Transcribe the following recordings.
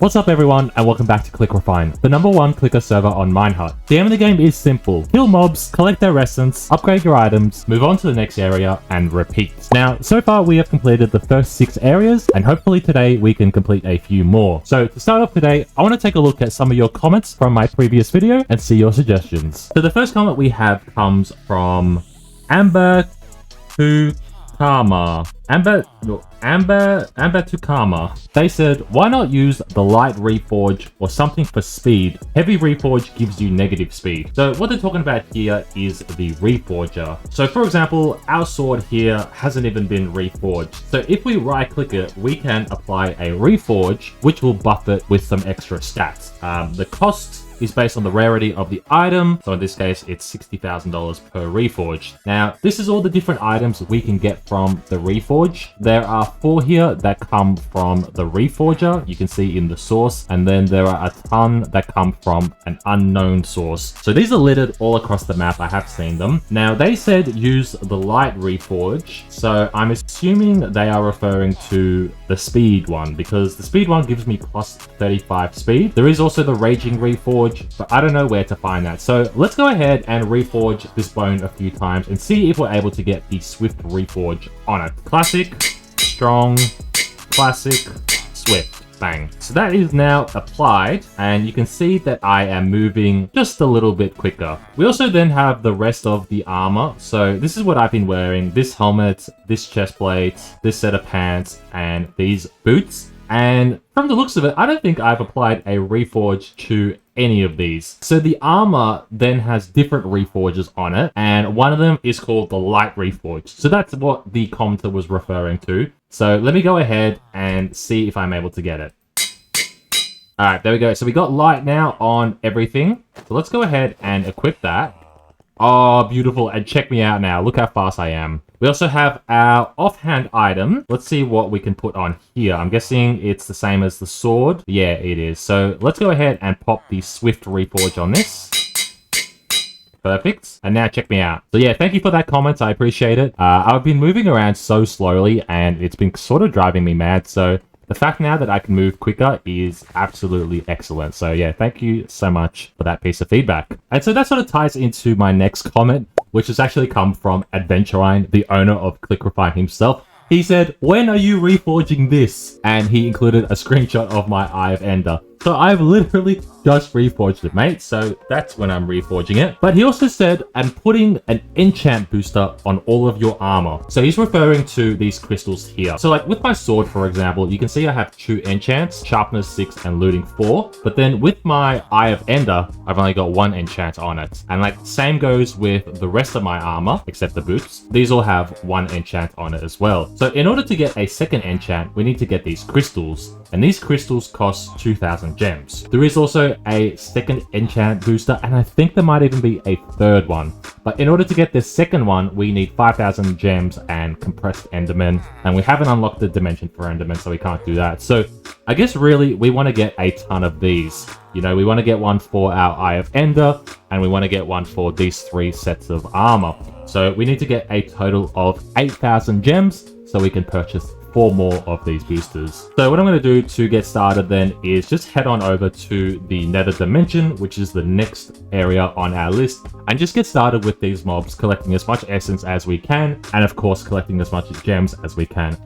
What's up everyone and welcome back to Clickrefine, the #1 clicker server on Minehut. The aim of the game is simple: kill mobs, collect their essence, upgrade your items, move on to the next area, and repeat. Now, so far we have completed the first 6 areas, and hopefully today we can complete a few more. So to start off today, I want to take a look at some of your comments from my previous video and see your suggestions. So the first comment we have comes from Amber Tukama. Amber Tukama. They said, why not use the light reforge or something for speed? Heavy reforge gives you negative speed. So what they're talking about here is the reforger. So for example, our sword here hasn't even been reforged. So if we right click it, we can apply a reforge, which will buff it with some extra stats. The cost is based on the rarity of the item. So in this case, it's $60,000 per reforge. Now, this is all the different items we can get from the reforge. There are 4 here that come from the reforger. You can see in the source, and then there are a ton that come from an unknown source. So these are littered all across the map. I have seen them. Now, they said use the light reforge. So I'm assuming they are referring to the speed one, because the speed one gives me plus 35 speed. There is also the raging reforge, but I don't know where to find that. So let's go ahead and reforge this bone a few times and see if we're able to get the swift reforge on it. Classic, strong, classic, swift. Bang. So that is now applied, and you can see that I am moving just a little bit quicker. We also then have the rest of the armor. So this is what I've been wearing: this helmet, this chest plate, this set of pants, and these boots. And from the looks of it, I don't think I've applied a reforge to any of these. So the armor then has different reforges on it, and one of them is called the light reforge. So that's what the commenter was referring to. So let me go ahead and see if I'm able to get it. All right, there we go. So we got light now on everything. So let's go ahead and equip that. Oh, beautiful. And check me out now. Look how fast I am. We also have our offhand item. Let's see what we can put on here. I'm guessing it's the same as the sword. Yeah, it is. So let's go ahead and pop the swift reforge on this. Perfect. And now check me out. So yeah, thank you for that comment. I appreciate it. I've been moving around so slowly and it's been sort of driving me mad. So the fact now that I can move quicker is absolutely excellent. So yeah, thank you so much for that piece of feedback. And so that sort of ties into my next comment, which has actually come from Adventurine, the owner of Clickrefine himself. He said, when are you reforging this? And he included a screenshot of my Eye of Ender. So I've literally just reforged it, mate. So that's when I'm reforging it. But he also said, I'm putting an enchant booster on all of your armor. So he's referring to these crystals here. So like with my sword, for example, you can see I have 2 enchants, sharpness 6 and looting 4. But then with my Eye of Ender, I've only got 1 enchant on it. And like same goes with the rest of my armor, except the boots. These all have 1 enchant on it as well. So in order to get a second enchant, we need to get these crystals. And these crystals cost 2,000 gems. There is also a second enchant booster, and I think there might even be a third one. But in order to get this second one, we need 5,000 gems and compressed enderman. And we haven't unlocked the dimension for enderman, so we can't do that. So I guess really we want to get a ton of these. You know, we want to get one for our Eye of Ender, and we want to get one for these 3 sets of armor. So we need to get a total of 8,000 gems so we can purchase 4 more of these boosters. So what I'm going to do to get started then is just head on over to the Nether Dimension, which is the next area on our list, and just get started with these mobs, collecting as much essence as we can, and of course collecting as much gems as we can.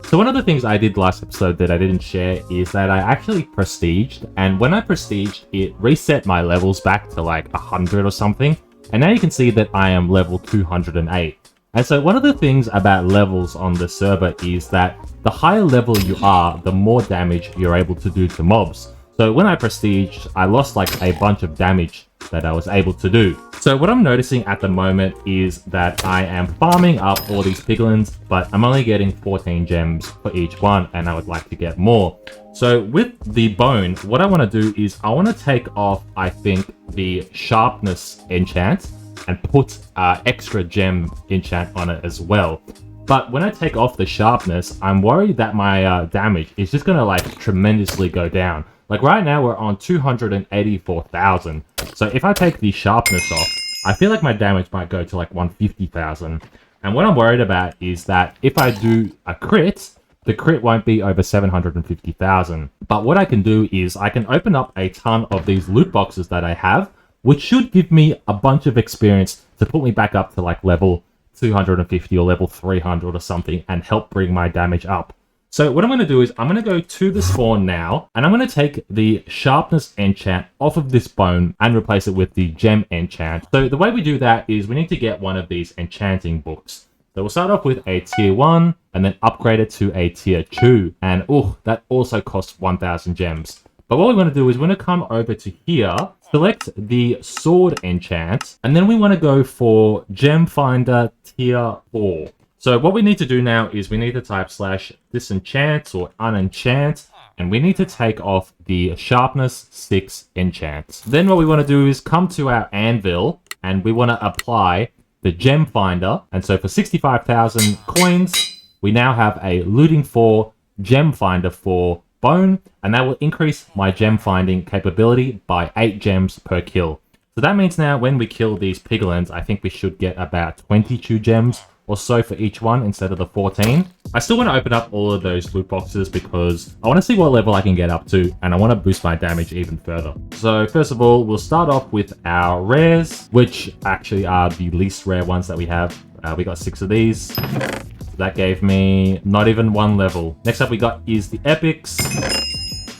So one of the things I did last episode that I didn't share is that I actually prestiged, and when I prestiged, it reset my levels back to like 100 or something. And now you can see that I am level 208. And so one of the things about levels on the server is that the higher level you are, the more damage you're able to do to mobs. So when I prestiged, I lost like a bunch of damage that I was able to do. So what I'm noticing at the moment is that I am farming up all these piglins, but I'm only getting 14 gems for each one, and I would like to get more. So with the bone, what I want to do is I want to take off, I think, the sharpness enchant and put extra gem enchant on it as well. But when I take off the sharpness, I'm worried that my damage is just going to like tremendously go down. Like right now we're on 284,000. So if I take the sharpness off, I feel like my damage might go to like 150,000. And what I'm worried about is that if I do a crit, the crit won't be over 750,000. But what I can do is I can open up a ton of these loot boxes that I have, which should give me a bunch of experience to put me back up to like level 250 or level 300 or something and help bring my damage up. So what I'm going to do is I'm going to go to the spawn now, and I'm going to take the sharpness enchant off of this bone and replace it with the gem enchant. So the way we do that is we need to get one of these enchanting books. So we'll start off with a tier 1 and then upgrade it to a tier 2. And that also costs 1,000 gems. But what we want to do is we're going to come over to here, select the sword enchant, and then we want to go for gem finder tier 4. So what we need to do now is we need to type / disenchant or unenchant, and we need to take off the sharpness 6 enchant. Then what we want to do is come to our anvil, and we want to apply the gem finder. And so for 65,000 coins, we now have a looting 4 gem finder 4 bone, and that will increase my gem finding capability by 8 gems per kill. So that means now when we kill these piglins, I think we should get about 22 gems or so for each one instead of the 14. I still want to open up all of those loot boxes because I want to see what level I can get up to, and I want to boost my damage even further. So first of all, we'll start off with our rares, which actually are the least rare ones that we have. We got 6 of these. So that gave me not even 1 level. Next up we got is the epics,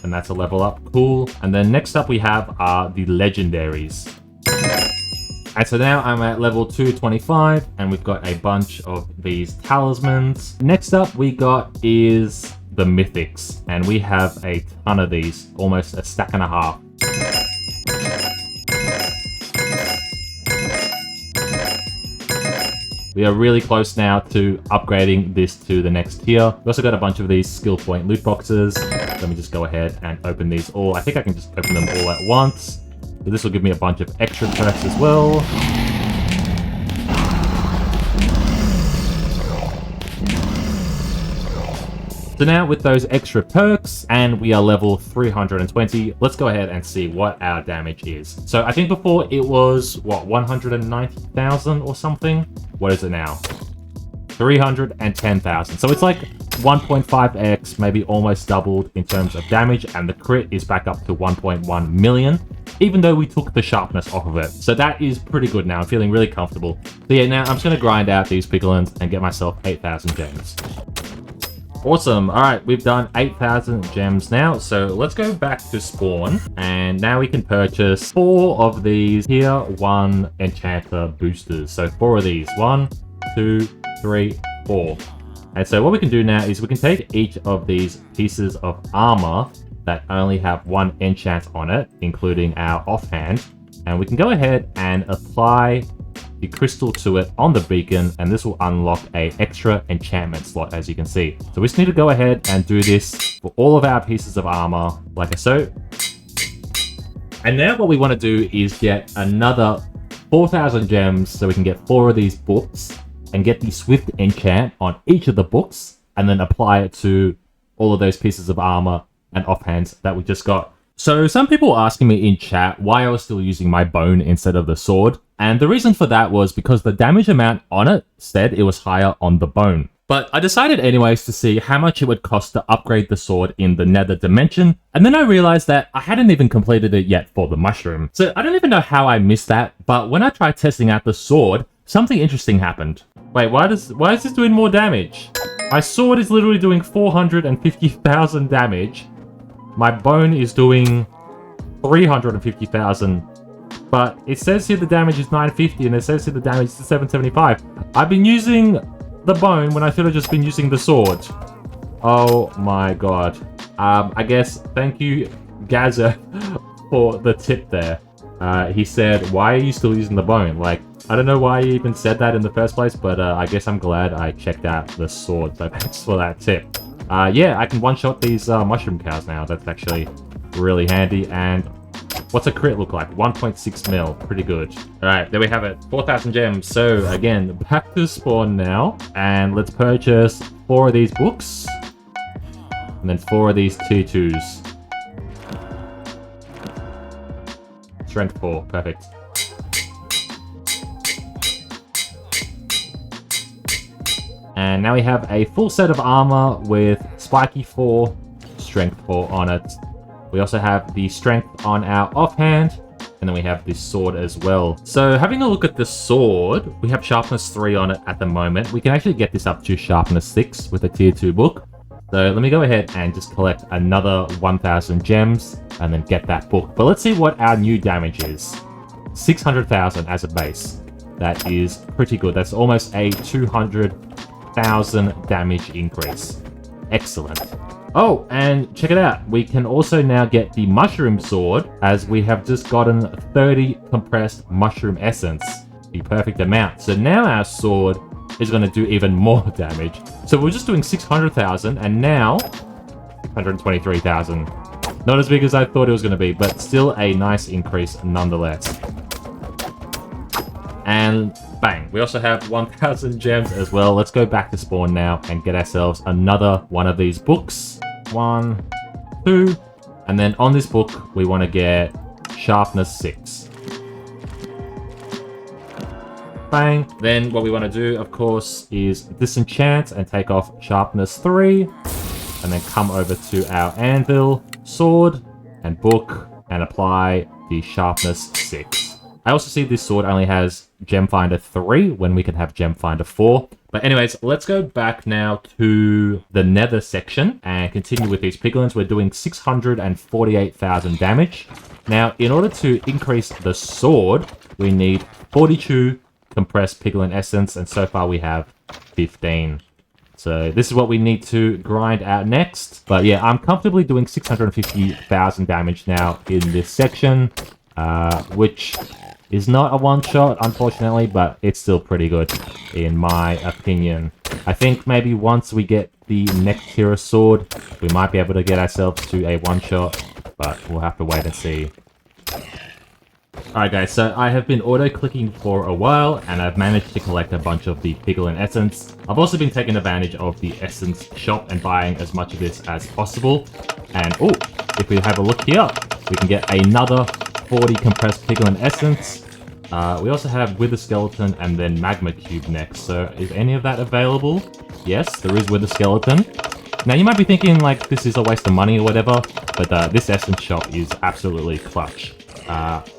and that's a level up. Cool. And then next up we have are the legendaries. And so now I'm at level 225, and we've got a bunch of these talismans. Next up we got is the mythics, and we have a ton of these, almost a stack and a half. We are really close now to upgrading this to the next tier. We also got a bunch of these skill point loot boxes. Let me just go ahead and open these all. I think I can just open them all at once. So this will give me a bunch of extra perks as well. So now with those extra perks, and we are level 320, let's go ahead and see what our damage is. So I think before it was, what, 190,000 or something? What is it now? 310,000. So it's like 1.5x, maybe almost doubled in terms of damage, and the crit is back up to 1.1 million, even though we took the sharpness off of it. So that is pretty good now. I'm feeling really comfortable. So yeah, now I'm just going to grind out these piglins and get myself 8,000 gems. Awesome. All right, we've done 8,000 gems now. So let's go back to spawn, and now we can purchase 4 of these tier 1 enchanter boosters. So 4 of these. 1, 2, 3, 4. And so what we can do now is we can take each of these pieces of armor that only have 1 enchant on it, including our offhand, and we can go ahead and apply the crystal to it on the beacon, and this will unlock a extra enchantment slot, as you can see. So we just need to go ahead and do this for all of our pieces of armor, like so. And now what we want to do is get another 4,000 gems so we can get 4 of these books and get the swift enchant on each of the books, and then apply it to all of those pieces of armor and offhands that we just got. So some people were asking me in chat why I was still using my bone instead of the sword, and the reason for that was because the damage amount on it said it was higher on the bone. But I decided anyways to see how much it would cost to upgrade the sword in the nether dimension, and then I realized that I hadn't even completed it yet for the mushroom. So I don't even know how I missed that, but when I tried testing out the sword, something interesting happened. Wait, why is this doing more damage? My sword is literally doing 450,000 damage. My bone is doing 350,000. But it says here the damage is 950, and it says here the damage is 775. I've been using the bone when I should have just been using the sword. Oh my god. I guess thank you, Gaza, for the tip there. He said, why are you still using the bone? Like, I don't know why he even said that in the first place, but I guess I'm glad I checked out the sword. So thanks for that tip. Yeah, I can one-shot these mushroom cows now. That's actually really handy. And what's a crit look like? 1.6 mil. Pretty good. Alright, there we have it. 4,000 gems. So again, back to spawn now. And let's purchase 4 of these books. And then 4 of these tier 2s. Strength 4. Perfect. And now we have a full set of armor with spiky 4, strength 4 on it. We also have the strength on our offhand, and then we have this sword as well. So having a look at the sword, we have sharpness 3 on it at the moment. We can actually get this up to sharpness 6 with a tier 2 book. So let me go ahead and just collect another 1,000 gems and then get that book. But let's see what our new damage is. 600,000 as a base. That is pretty good. That's almost a 200,000 damage increase. Excellent. Oh, and check it out. We can also now get the mushroom sword, as we have just gotten 30 compressed mushroom essence. The perfect amount. So now our sword is going to do even more damage. So we're just doing 600,000, and now 123,000. Not as big as I thought it was going to be, but still a nice increase nonetheless. And bang, we also have 1,000 gems as well. Let's go back to spawn now and get ourselves another one of these books. 1, 2, and then on this book, we want to get sharpness 6. Bang. Then what we want to do, of course, is disenchant and take off sharpness 3, and then come over to our anvil, sword, and book, and apply the sharpness 6. I also see this sword only has Gem Finder 3 when we can have Gem Finder 4. But anyways, let's go back now to the nether section and continue with these piglins. We're doing 648,000 damage. Now, in order to increase the sword, we need 42 compressed piglin essence, and so far we have 15. So this is what we need to grind out next. But yeah, I'm comfortably doing 650,000 damage now in this section, which is not a one-shot, unfortunately, but it's still pretty good, in my opinion. I think maybe once we get the Nectira sword, we might be able to get ourselves to a one-shot, but we'll have to wait and see. Alright guys, so I have been auto-clicking for a while, and I've managed to collect a bunch of the piglin essence. I've also been taking advantage of the essence shop and buying as much of this as possible. And oh, if we have a look here, we can get another 40 compressed piglin essence. We also have Wither Skeleton and then Magma Cube next. So is any of that available? Yes, there is Wither Skeleton. Now you might be thinking like this is a waste of money or whatever, but this essence shop is absolutely clutch.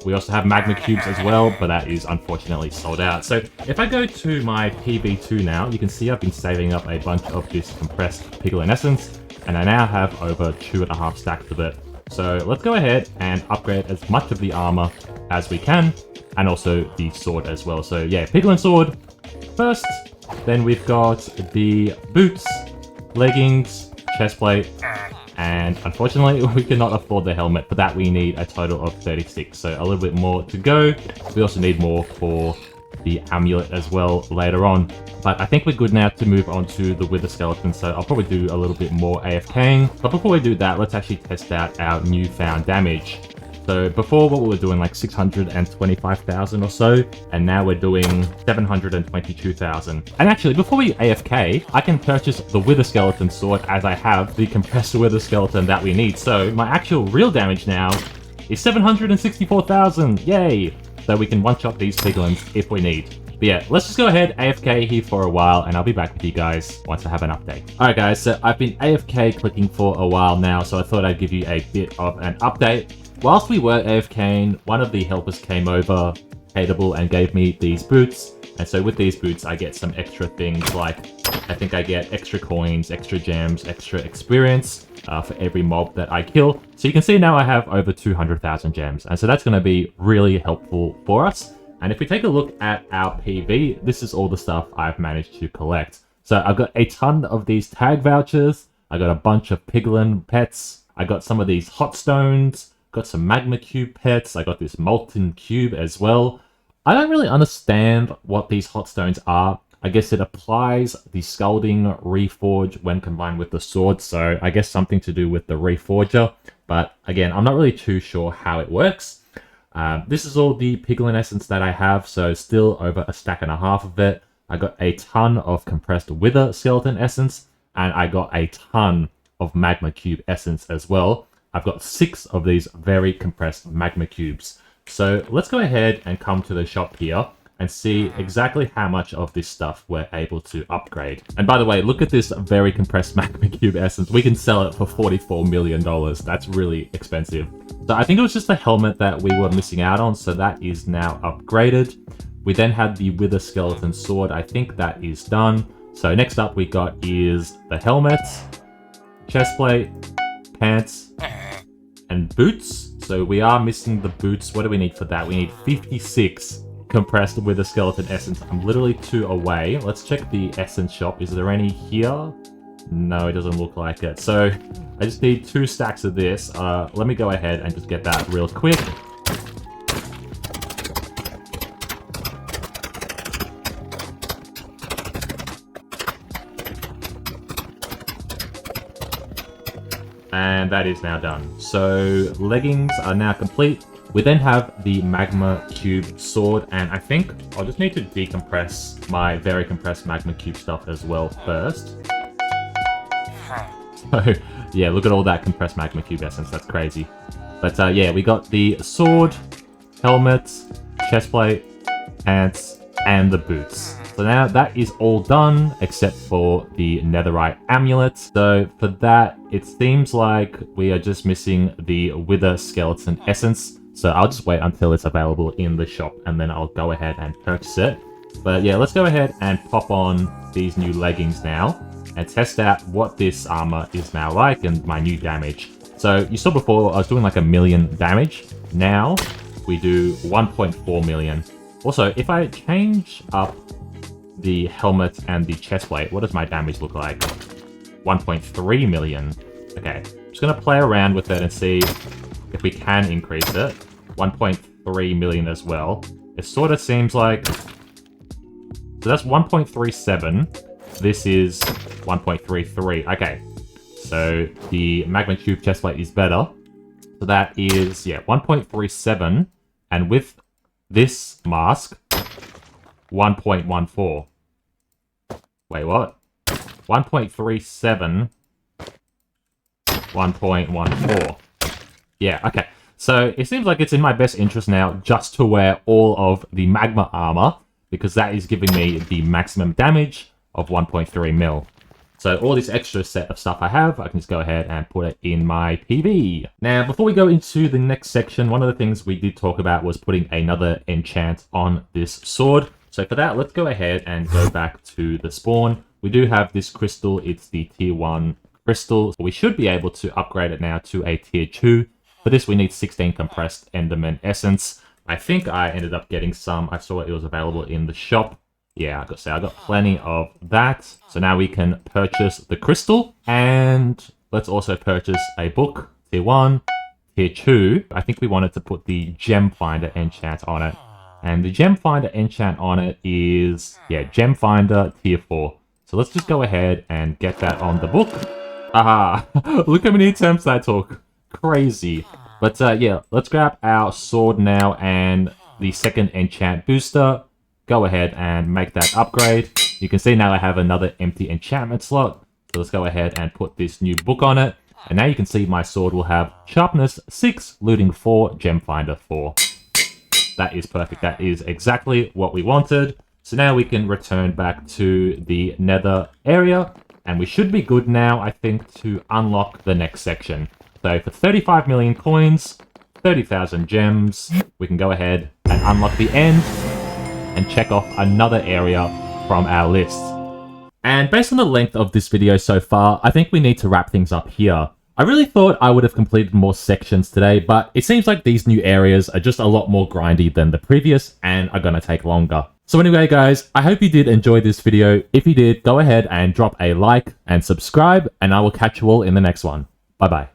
We also have Magma Cubes as well, but that is unfortunately sold out. So if I go to my PB2 now, you can see I've been saving up a bunch of this compressed piglin essence, and I now have over 2.5 stacks of it. So let's go ahead and upgrade as much of the armor as we can, and also the sword as well. So yeah, piglin sword first, then we've got the boots, leggings, chestplate, and unfortunately we cannot afford the helmet. For that we need a total of 36, so a little bit more to go. We also need more for the amulet as well later on. But I think we're good now to move on to the Wither Skeleton, so I'll probably do a little bit more AFKing. But before we do that, let's actually test out our newfound damage. So before, what we were doing like 625,000 or so, and now we're doing 722,000. And actually, before we AFK, I can purchase the Wither Skeleton sword, as I have the compressed Wither Skeleton that we need. So my actual real damage now is 764,000. Yay! So we can one-shot these piglins if we need. But yeah, let's just go ahead, AFK here for a while, and I'll be back with you guys once I have an update. Alright guys, so I've been AFK clicking for a while now, so I thought I'd give you a bit of an update. Whilst we were AFKing, one of the helpers came over, Hateable, and gave me these boots. And so with these boots, I get some extra things like, I think I get extra coins, extra gems, extra experience for every mob that I kill. So you can see now I have over 200,000 gems. And so that's going to be really helpful for us. And if we take a look at our PV, this is all the stuff I've managed to collect. So I've got a ton of these tag vouchers. I got a bunch of piglin pets. I got some of these hot stones. Got some magma cube pets. I got this molten cube as well. I don't really understand what these hot stones are. I guess it applies the scalding reforge when combined with the sword. So I guess something to do with the reforger. But again, I'm not really too sure how it works. This is all the piglin essence that I have, so still over a stack and a half of it. I got a ton of compressed Wither Skeleton essence, and I got a ton of Magma Cube essence as well. I've got 6 of these very compressed Magma Cubes. So let's go ahead and come to the shop here and see exactly how much of this stuff we're able to upgrade. And by the way, look at this very compressed magma cube essence. We can sell it for $44 million. That's really expensive. So I think it was just the helmet that we were missing out on, so that is now upgraded. We then had the Wither Skeleton Sword. I think that is done. So next up we got is the helmet, chestplate, pants, and boots. So we are missing the boots. What do we need for that? We need 56 compressed Wither Skeleton essence. I'm literally 2 away. Let's check the essence shop. Is there any here? No, it doesn't look like it. So I just need 2 stacks of this. Let me go ahead and just get that real quick. And that is now done. So leggings are now complete. We then have the magma cube sword, and I think I'll just need to decompress my very compressed magma cube stuff as well first. So yeah, look at all that compressed magma cube essence. That's crazy. But yeah, we got the sword, helmet, chestplate, pants, and the boots. So now that is all done, except for the netherite amulet. So for that, it seems like we are just missing the Wither Skeleton essence. So I'll just wait until it's available in the shop, and then I'll go ahead and purchase it. But yeah, let's go ahead and pop on these new leggings now, and test out what this armor is now like, and my new damage. So you saw before, I was doing like 1 million damage. Now we do 1.4 million. Also, if I change up the helmet and the chestplate, what does my damage look like? 1.3 million. Okay, I'm just gonna play around with it and see if we can increase it. 1.3 million as well. It sort of seems like... So that's 1.37. This is 1.33. Okay, so the magma tube chestplate is better. So that is, yeah, 1.37. And with this mask, 1.14. Wait, what? 1.37, 1.14. Yeah, okay. So it seems like it's in my best interest now just to wear all of the magma armor, because that is giving me the maximum damage of 1.3 mil. So all this extra set of stuff I have, I can just go ahead and put it in my PV. Now, before we go into the next section, one of the things we did talk about was putting another enchant on this sword. So for that, let's go ahead and go back to the spawn. We do have this crystal. It's the tier 1 crystal. We should be able to upgrade it now to a tier 2. For this, we need 16 compressed enderman essence. I think I ended up getting some. I saw it was available in the shop. Yeah, I got to say, I got plenty of that. So now we can purchase the crystal. And let's also purchase a book, tier 1, tier 2. I think we wanted to put the gem finder enchant on it. And the gem finder enchant on it is, yeah, gem finder tier 4. So let's just go ahead and get that on the book. Aha! Look how many attempts that took. Crazy. But yeah, let's grab our sword now and the second enchant booster. Go ahead and make that upgrade. You can see now I have another empty enchantment slot. So let's go ahead and put this new book on it. And now you can see my sword will have sharpness 6, looting 4, gem finder 4. That is perfect. That is exactly what we wanted. So now we can return back to the nether area. And we should be good now, I think, to unlock the next section. So for 35 million coins, 30,000 gems, we can go ahead and unlock the end and check off another area from our list. And based on the length of this video so far, I think we need to wrap things up here. I really thought I would have completed more sections today, but it seems like these new areas are just a lot more grindy than the previous and are going to take longer. So anyway guys, I hope you did enjoy this video. If you did, go ahead and drop a like and subscribe, and I will catch you all in the next one. Bye bye.